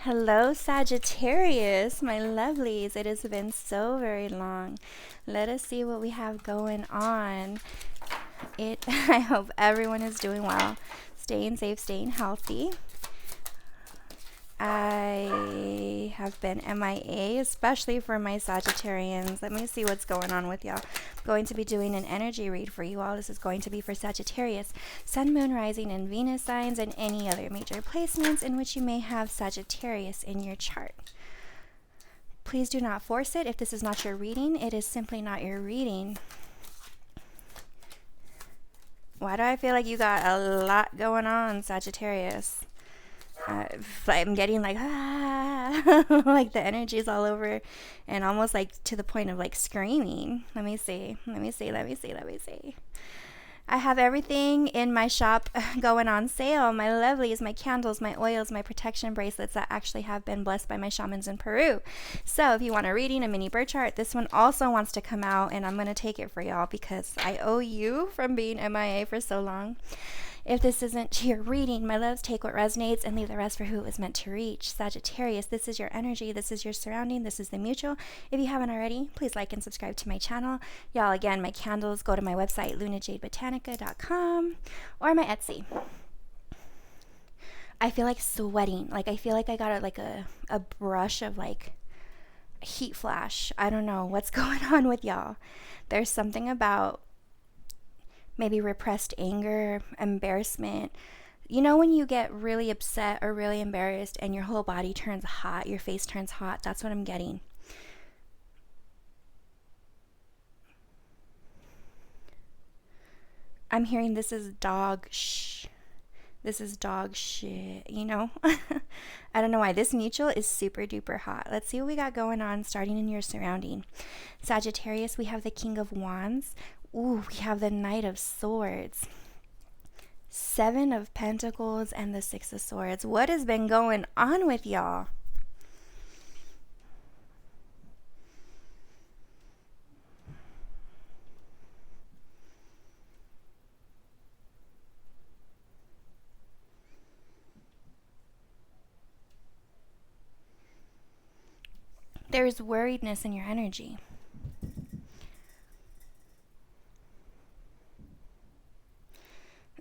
Hello, Sagittarius, my lovelies. It has been so very long. Let us see what we have going on. I hope everyone is doing well, staying safe, staying healthy. I have been MIA, especially for my Sagittarians. Let me see what's going on with y'all. I'm going to be doing an energy read for you all. This is going to be for Sagittarius, Sun, Moon, Rising, and Venus signs, and any other major placements in which you may have Sagittarius in your chart. Please do not force it. If this is not your reading, it is simply not your reading. Why do I feel like you got a lot going on, Sagittarius? I'm getting like like the energy is all over and almost like to the point of like screaming. Let me see. I have everything in my shop going on sale. My lovelies, my candles, my oils, my protection bracelets that actually have been blessed by my shamans in Peru. So if you want a reading, a mini birth chart, this one also wants to come out, and I'm going to take it for y'all because I owe you from being MIA for so long. If this isn't your reading, my loves, take what resonates and leave the rest for who it was meant to reach. Sagittarius, this is your energy, this is your surrounding, this is the mutual. If you haven't already, please like and subscribe to my channel. Y'all, again, my candles, go to my website, lunajadebotanica.com, or my Etsy. I feel like sweating. Like, I feel like I got a brush of, like, heat flash. I don't know what's going on with y'all. There's something about maybe repressed anger, embarrassment. You know when you get really upset or really embarrassed and your whole body turns hot, your face turns hot? That's what I'm getting. I'm hearing this is dog This is dog shit, you know? I don't know why. This mutual is super duper hot. Let's see what we got going on starting in your surrounding. Sagittarius, we have the King of Wands. Ooh, we have the Knight of Swords, Seven of Pentacles, and the Six of Swords. What has been going on with y'all? There's worriedness in your energy.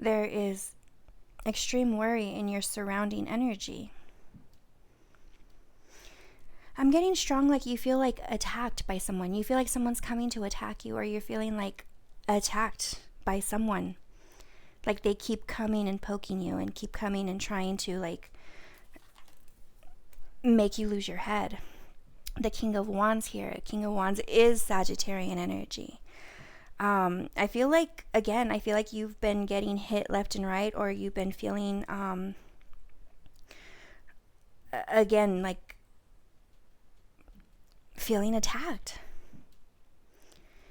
There is extreme worry in your surrounding energy. I'm getting strong, like you feel like attacked by someone. You feel like someone's coming to attack you, or you're feeling like attacked by someone. Like they keep coming and poking you and keep coming and trying to like make you lose your head. The King of Wands here. King of Wands is Sagittarian energy. I feel like, again, you've been getting hit left and right, or you've been feeling, again, like feeling attacked.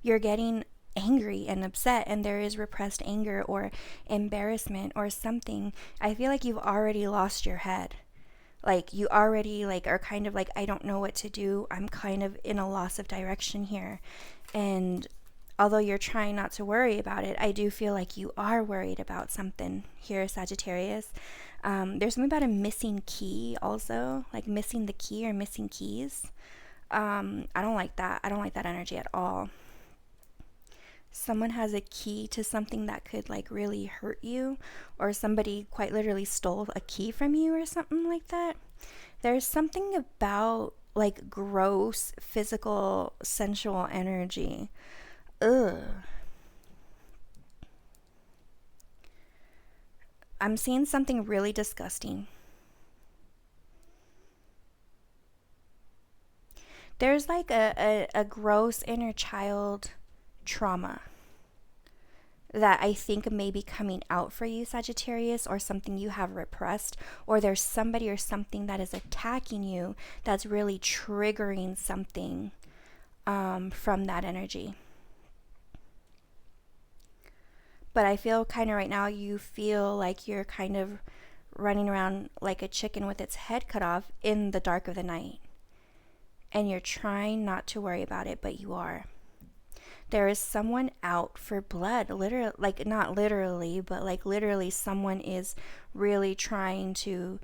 You're getting angry and upset, and there is repressed anger or embarrassment or something. I feel like you've already lost your head. Like you already like are kind of like, I don't know what to do. I'm kind of in a loss of direction here. And although you're trying not to worry about it, I do feel like you are worried about something here, Sagittarius. There's something about a missing key also, like missing the key or missing keys. I don't like that. I don't like that energy at all. Someone has a key to something that could like really hurt you, or somebody quite literally stole a key from you or something like that. There's something about like gross, physical, sensual energy. Ugh. I'm seeing something really disgusting. There's like a gross inner child trauma that I think may be coming out for you, Sagittarius, or something you have repressed, or there's somebody or something that is attacking you that's really triggering something from that energy. But I feel kind of right now, you feel like you're kind of running around like a chicken with its head cut off in the dark of the night. And you're trying not to worry about it, but you are. There is someone out for blood, literally, like not literally, but like literally someone is really trying to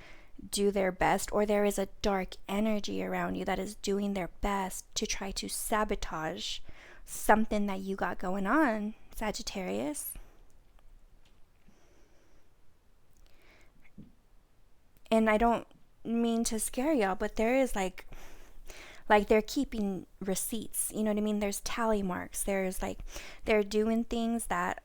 do their best, or there is a dark energy around you that is doing their best to try to sabotage something that you got going on, Sagittarius. And I don't mean to scare y'all, but there is like they're keeping receipts, you know what I mean? There's tally marks. There's like, they're doing things that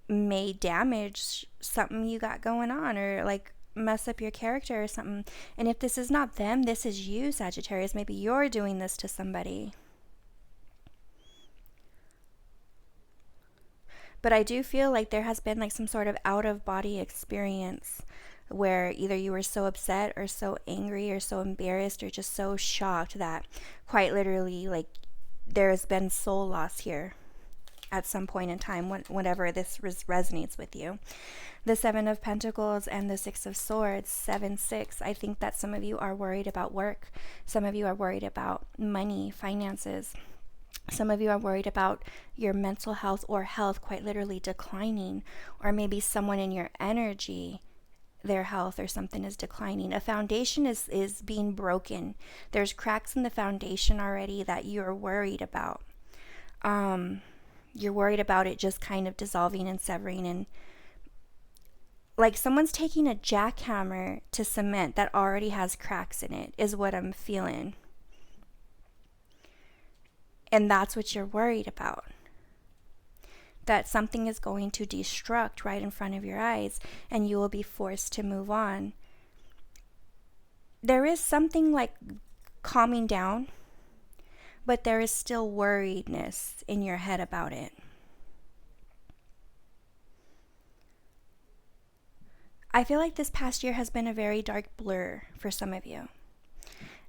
may damage something you got going on, or like mess up your character or something. And if this is not them, this is you, Sagittarius. Maybe you're doing this to somebody. But I do feel like there has been like some sort of out of body experience where either you were so upset or so angry or so embarrassed or just so shocked that quite literally like there has been soul loss here at some point in time, whenever this resonates with you. The Seven of Pentacles and the Six of Swords, 7-6. I think that some of you are worried about work. Some of you are worried about money, finances. Some of you are worried about your mental health or health quite literally declining, or maybe someone in your energy, their health or something is declining. A foundation is being broken. There's cracks in the foundation already that you're worried about. You're worried about it just kind of dissolving and severing, and like someone's taking a jackhammer to cement that already has cracks in it, is what I'm feeling. And that's what you're worried about. That something is going to destruct right in front of your eyes and you will be forced to move on. There is something like calming down, but there is still worriedness in your head about it. I feel like this past year has been a very dark blur for some of you.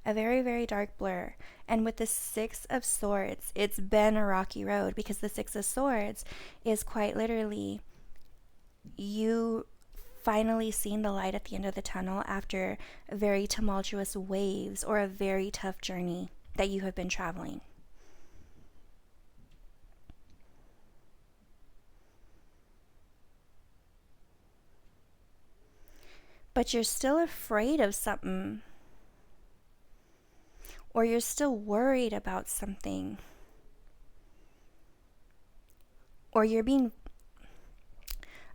A very, very dark blur. And with the Six of Swords, it's been a rocky road, because the Six of Swords is quite literally you finally seeing the light at the end of the tunnel after very tumultuous waves or a very tough journey that you have been traveling. But you're still afraid of something, or you're still worried about something, or you're being,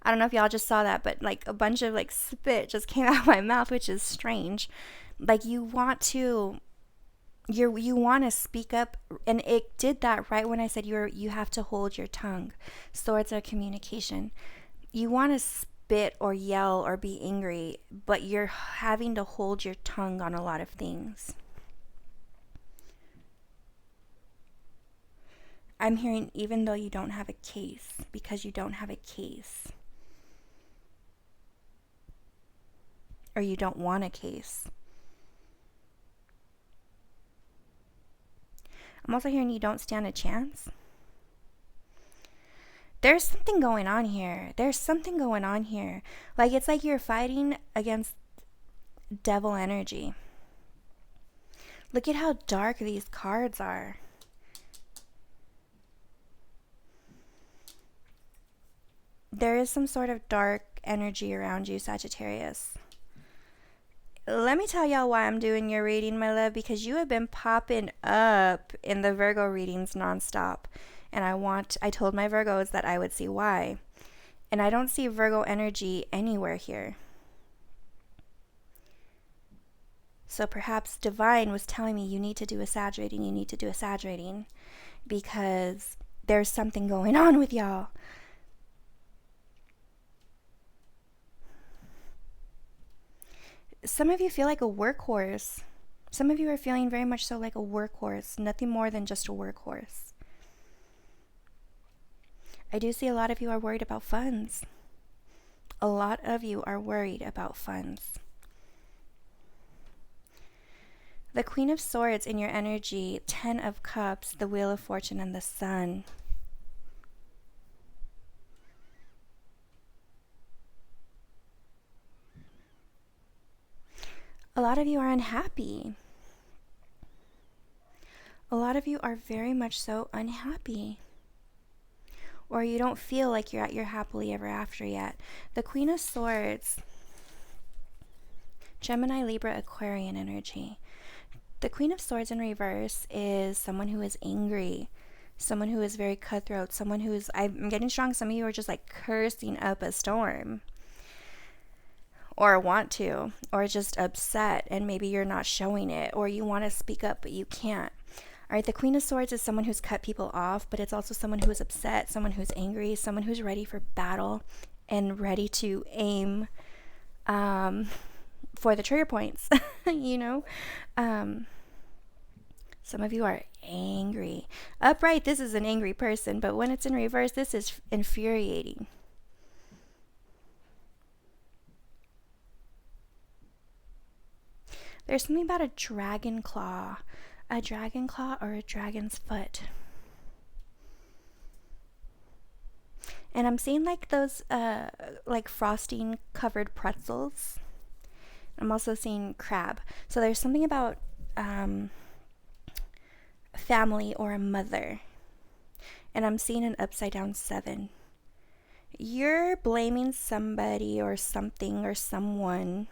I don't know if y'all just saw that, but like a bunch of like spit just came out of my mouth, which is strange. Like you want to speak up, and it did that right when I said you have to hold your tongue. Swords are communication. You want to spit or yell or be angry, but you're having to hold your tongue on a lot of things. I'm hearing even though you don't have a case, because you don't have a case. Or you don't want a case. I'm also hearing you don't stand a chance. There's something going on here. There's something going on here. Like it's like you're fighting against devil energy. Look at how dark these cards are. There is some sort of dark energy around you, Sagittarius. Let me tell y'all why I'm doing your reading, my love, because you have been popping up in the Virgo readings nonstop. And I told my Virgos that I would see why. And I don't see Virgo energy anywhere here. So perhaps Divine was telling me you need to do a Sag reading, because there's something going on with y'all. Some of you feel like a workhorse. Some of you are feeling very much so like a workhorse, nothing more than just a workhorse. I do see a lot of you are worried about funds. A lot of you are worried about funds. The Queen of Swords in your energy, 10 of Cups, the Wheel of Fortune, and the Sun. A lot of you are unhappy. A lot of you are very much so unhappy. Or you don't feel like you're at your happily ever after yet. The Queen of Swords Gemini, Libra, Aquarian energy. The Queen of Swords in reverse is someone who is angry, someone who is very cutthroat, someone who is, I'm getting strong, some of you are just like cursing up a storm, or want to, or just upset, and maybe you're not showing it, or you want to speak up but you can't. All right, the Queen of Swords is someone who's cut people off, but it's also someone who is upset, someone who's angry, someone who's ready for battle and ready to aim for the trigger points, you know? Some of you are angry. Upright, this is an angry person, but when it's in reverse, this is infuriating. There's something about a dragon claw or a dragon's foot. And I'm seeing like those like frosting covered pretzels. I'm also seeing crab. So there's something about family or a mother. And I'm seeing an upside down 7. You're blaming somebody or something or someone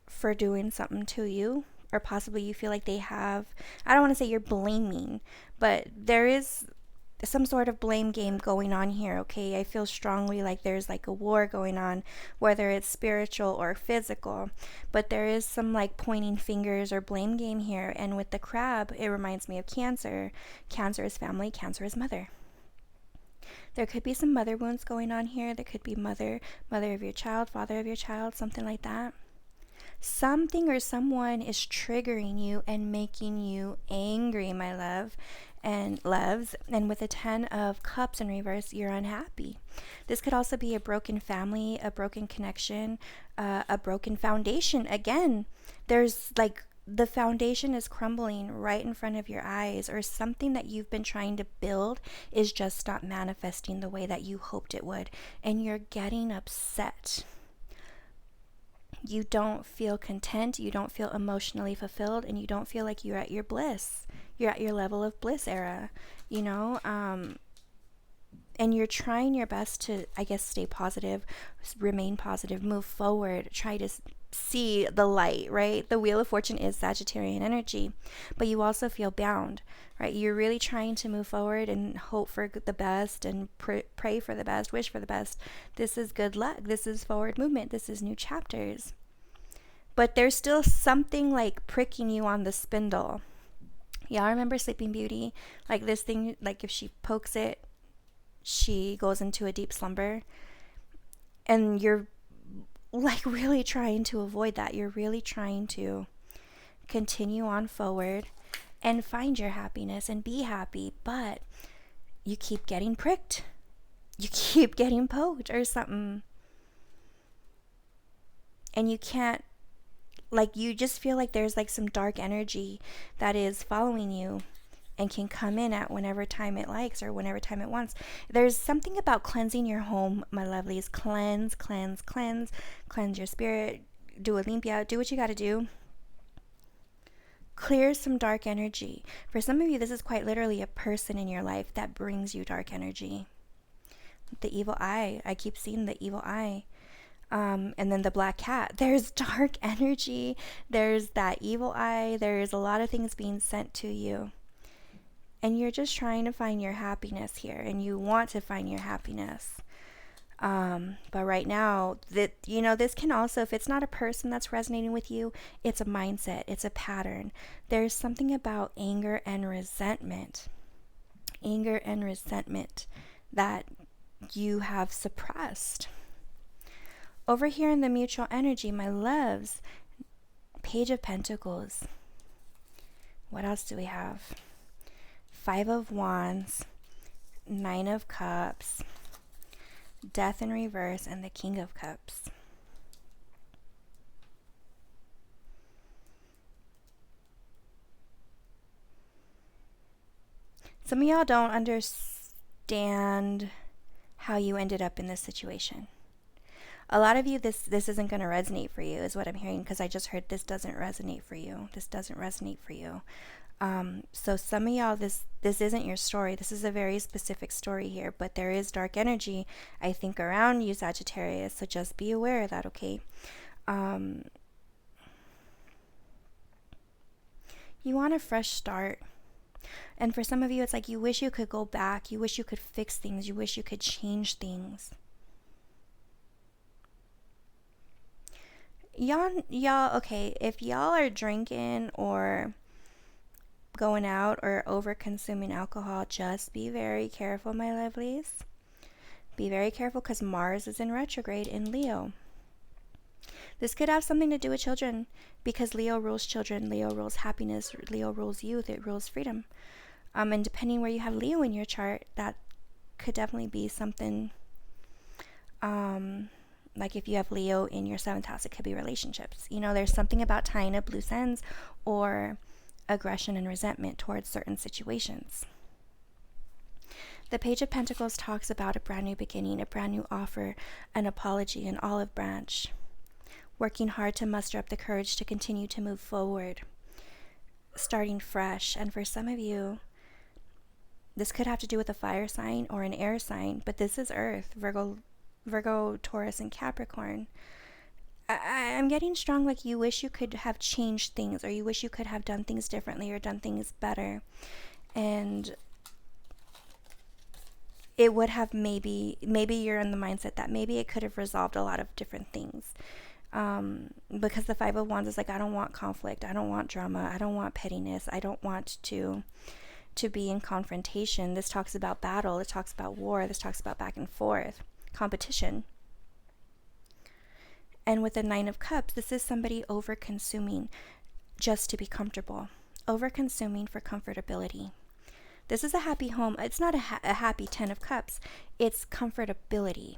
for doing something to you, or possibly you feel like they have, I don't want to say you're blaming, but there is some sort of blame game going on here, okay? I feel strongly like there's like a war going on, whether it's spiritual or physical, but there is some like pointing fingers or blame game here. And with the crab, it reminds me of Cancer. Cancer is family, Cancer is mother. There could be some mother wounds going on here. There could be mother of your child, father of your child, something like that. Something or someone is triggering you and making you angry, my love and loves. And with the 10 of Cups in reverse, you're unhappy. This could also be a broken family, a broken connection, a broken foundation. Again, there's like the foundation is crumbling right in front of your eyes, or something that you've been trying to build is just not manifesting the way that you hoped it would, and you're getting upset. You don't feel content, you don't feel emotionally fulfilled, and you don't feel like you're at your bliss. You're at your level of bliss era, you know? And you're trying your best to, I guess, stay positive, remain positive, move forward, try to see the light, right? The Wheel of Fortune is Sagittarian energy, but you also feel bound, right? You're really trying to move forward and hope for the best and pray for the best, wish for the best. This is good luck. This is forward movement. This is new chapters. But there's still something like pricking you on the spindle. Y'all remember Sleeping Beauty? Like this thing, like if she pokes it, she goes into a deep slumber. And you're like really trying to avoid that. You're really trying to continue on forward and find your happiness and be happy, but you keep getting pricked. You keep getting poked or something. And you can't, like, you just feel like there's like some dark energy that is following you and can come in at whenever time it likes or whenever time it wants. There's something about cleansing your home, my lovelies. Cleanse your spirit. Do Olympia. Do what you got to do. Clear some dark energy. For some of you, this is quite literally a person in your life that brings you dark energy. The evil eye. I keep seeing the evil eye. And then the black cat. There's dark energy. There's that evil eye. There's a lot of things being sent to you. And you're just trying to find your happiness here, and you want to find your happiness. But right now, this can also, if it's not a person that's resonating with you, it's a mindset, it's a pattern. There's something about anger and resentment that you have suppressed. Over here in the mutual energy, my loves, Page of Pentacles. What else do we have? 5 of Wands, 9 of Cups, Death in reverse, and the King of Cups. Some of y'all don't understand how you ended up in this situation. A lot of you, this isn't going to resonate for you, is what I'm hearing, because I just heard this doesn't resonate for you. This doesn't resonate for you. So some of y'all, this isn't your story. This is a very specific story here, but there is dark energy, I think, around you, Sagittarius. So just be aware of that, okay? You want a fresh start. And for some of you, it's like you wish you could go back. You wish you could fix things. You wish you could change things. Y'all, okay, if y'all are drinking or going out or over consuming alcohol, just be very careful, my lovelies. Be very careful, because Mars is in retrograde in Leo. This could have something to do with children, because Leo rules children, Leo rules happiness, Leo rules youth, it rules freedom. And depending where you have Leo in your chart, that could definitely be something. Like if you have Leo in your 7th house, it could be relationships. You know, there's something about tying up loose ends or aggression and resentment towards certain situations. The Page of Pentacles talks about a brand new beginning, a brand new offer, an apology, an olive branch. Working hard to muster up the courage to continue to move forward. Starting fresh. And for some of you, this could have to do with a fire sign or an air sign, but this is Earth, Virgo, Taurus, and Capricorn. I'm getting strong, like you wish you could have changed things, or you wish you could have done things differently or done things better. And it would have maybe you're in the mindset that maybe it could have resolved a lot of different things. Because the Five of Wands is like, I don't want conflict. I don't want drama. I don't want pettiness. I don't want to be in confrontation. This talks about battle. It talks about war. This talks about back and forth, competition. And with the Nine of Cups, this is somebody over-consuming just to be comfortable. Over-consuming for comfortability. This is a happy home. It's not a happy 10 of Cups. It's comfortability.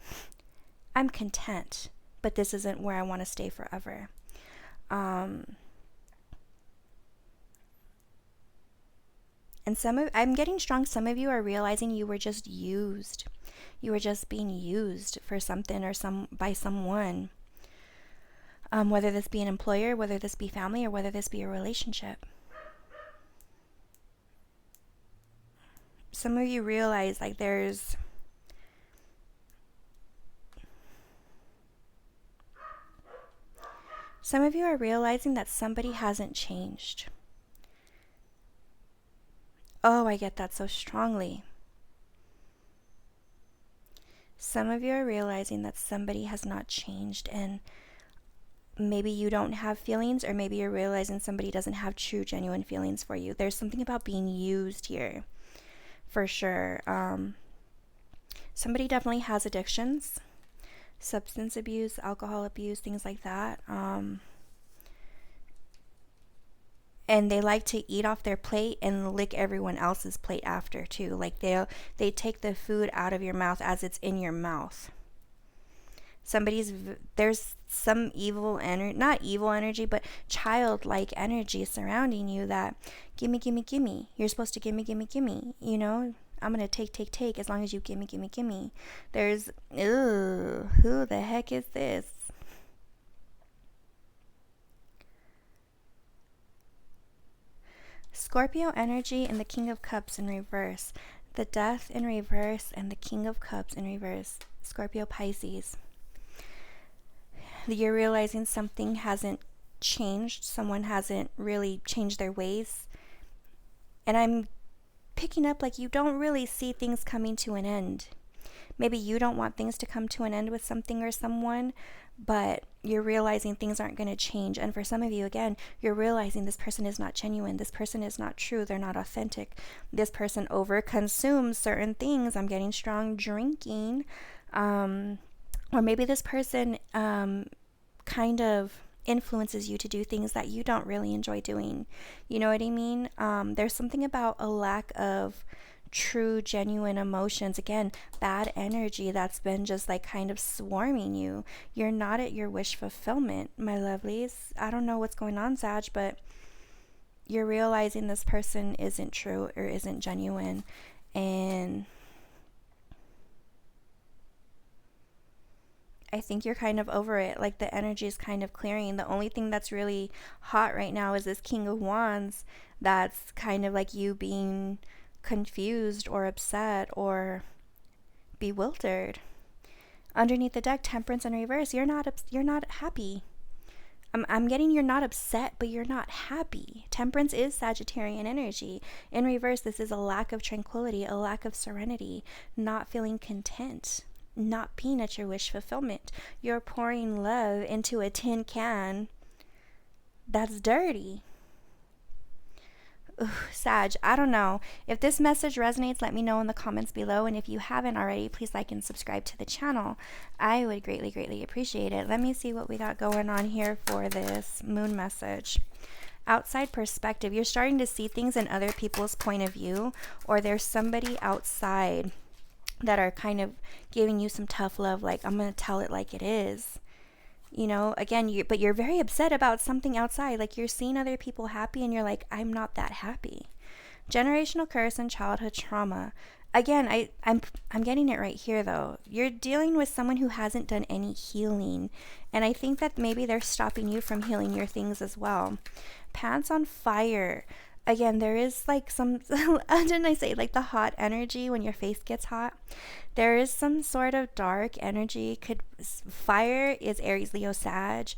I'm content, but this isn't where I want to stay forever. And I'm getting strong. Some of you are realizing you were just used. You were just being used for something or by someone. Whether this be an employer, whether this be family, or whether this be a relationship. Some of you realize like some of you are realizing that somebody hasn't changed. Oh, I get that so strongly. Some of you are realizing that somebody has not changed, and maybe you don't have feelings, or maybe you're realizing somebody doesn't have true, genuine feelings for you. There's something about being used here, for sure. Somebody definitely has addictions, substance abuse, alcohol abuse, things like that. And they like to eat off their plate and lick everyone else's plate after too. Like they take the food out of your mouth as it's in your mouth. There's some evil energy, not evil energy, but childlike energy surrounding you that gimme, gimme, gimme. You're supposed to gimme, gimme, gimme. You know, I'm going to take as long as you gimme, gimme, gimme. There's, who the heck is this? Scorpio energy and the King of Cups in reverse. The Death in reverse and the King of Cups in reverse. Scorpio, Pisces. You're realizing something hasn't changed. Someone hasn't really changed their ways. And I'm picking up like you don't really see things coming to an end. Maybe you don't want things to come to an end with something or someone, but you're realizing things aren't going to change. And for some of you, again, you're realizing this person is not genuine. This person is not true. They're not authentic. This person overconsumes certain things. I'm getting strong drinking. Or maybe this person kind of influences you to do things that you don't really enjoy doing. You know what I mean? There's something about a lack of true, genuine emotions. Again, bad energy that's been just like kind of swarming you. You're not at your wish fulfillment, my lovelies. I don't know what's going on, Sag, but you're realizing this person isn't true or isn't genuine. And I think you're kind of over it. Like the energy is kind of clearing. The only thing that's really hot right now is this King of Wands. That's kind of like you being confused or upset or bewildered. Underneath the deck, Temperance in reverse. You're not happy. I'm getting you're not upset, but you're not happy. Temperance is Sagittarian energy. In reverse, this is a lack of tranquility, a lack of serenity, not feeling content, not being at your wish fulfillment. You're pouring love into a tin can that's dirty. Ooh, Sag, I don't know. If this message resonates, let me know in the comments below. And if you haven't already, please like and subscribe to the channel. I would greatly, greatly appreciate it. Let me see what we got going on here for this moon message. Outside perspective. You're starting to see things in other people's point of view, or there's somebody outside that are kind of giving you some tough love, like, I'm going to tell it like it is. You know, again, but you're very upset about something outside. Like you're seeing other people happy and you're like, I'm not that happy. Generational curse and childhood trauma. Again, I'm getting it right here though. You're dealing with someone who hasn't done any healing. And I think that maybe they're stopping you from healing your things as well. Pants on fire. Again, there is like some, didn't I say like the hot energy when your face gets hot? There is some sort of dark energy. Fire is Aries, Leo, Sag.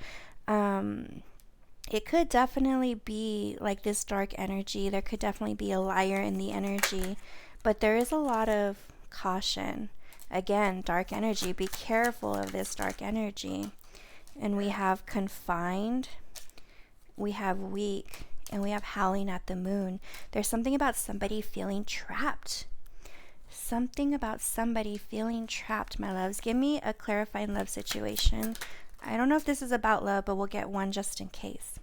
It could definitely be like this dark energy. There could definitely be a liar in the energy, but there is a lot of caution. Again, dark energy. Be careful of this dark energy. And we have confined. We have weak. And we have howling at the moon. There's something about somebody feeling trapped. Something about somebody feeling trapped, my loves. Give me a clarifying love situation. I don't know if this is about love, but we'll get one just in case.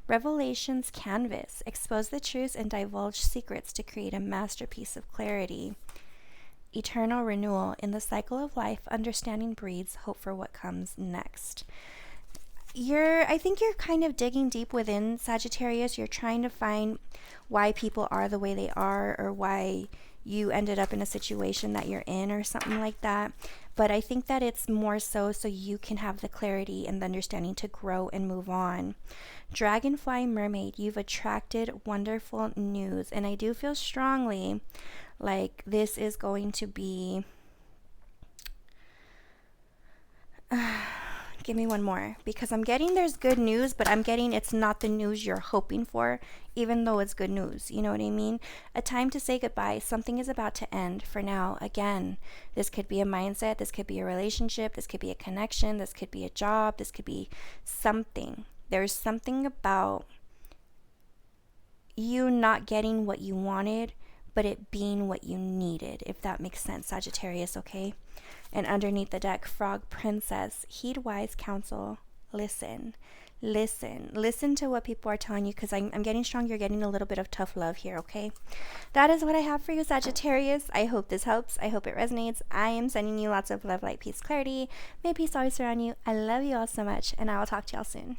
Revelations canvas. Expose the truths and divulge secrets to create a masterpiece of clarity. Eternal renewal. In the cycle of life, understanding breeds hope for what comes next. I think you're kind of digging deep within, Sagittarius. You're trying to find why people are the way they are, or why you ended up in a situation that you're in or something like that. But I think that it's more so you can have the clarity and the understanding to grow and move on. Dragonfly mermaid, you've attracted wonderful news. And I do feel strongly like this is going to be... Give me one more, because I'm getting there's good news, but I'm getting it's not the news you're hoping for, even though it's good news. You know what I mean? A time to say goodbye. Something is about to end for now. Again, this could be a mindset. This could be a relationship. This could be a connection. This could be a job. This could be something. There's something about you not getting what you wanted, but it being what you needed, if that makes sense, Sagittarius, okay? And underneath the deck, Frog Princess, heed wise counsel, listen to what people are telling you, because I'm getting strong. You're getting a little bit of tough love here, okay? That is what I have for you, Sagittarius. I hope this helps. I hope it resonates. I am sending you lots of love, light, peace, clarity. May peace always surround you. I love you all so much, and I will talk to y'all soon.